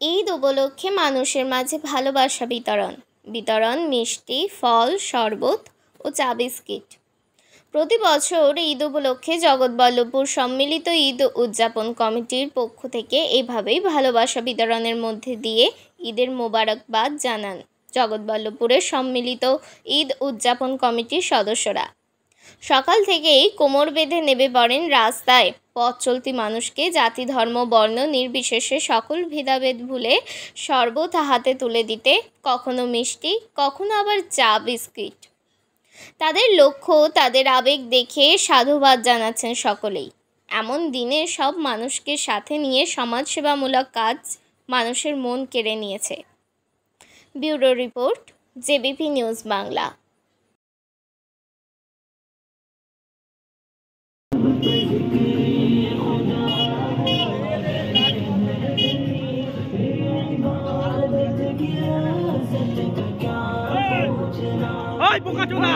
ঈদ উপলক্ষে মানুষের মাঝে ভালোবাসা বিতরণ মিষ্টি, ফল, শরবত ও চা বিস্কিট। প্রতি বছর ঈদ উপলক্ষে জগৎবল্লভপুর সম্মিলিত ঈদ উদযাপন কমিটির পক্ষ থেকে এভাবেই ভালোবাসা বিতরণের মধ্যে দিয়ে ঈদের মোবারকবাদ জানান জগৎবল্লভপুরের সম্মিলিত ঈদ উদযাপন কমিটির সদস্যরা। সকাল থেকেই কোমর বেঁধে নেমে পড়েন রাস্তায়। পথ চলতি মানুষকে জাতি, ধর্ম, বর্ণ নির্বিশেষে সকল ভেদাভেদ ভুলে শরবত হাতে তুলে দিতে, কখনো মিষ্টি, কখনো আবার চা বিস্কিট। তাদের লক্ষ্য, তাদের আবেগ দেখে সাধুবাদ জানাচ্ছেন সকলেই। এমন দিনে সব মানুষকে সাথে নিয়ে সমাজসেবামূলক কাজ মানুষের মন কেড়ে নিয়েছে। Bureau report, JBP news Bangla. Ay, boca chula!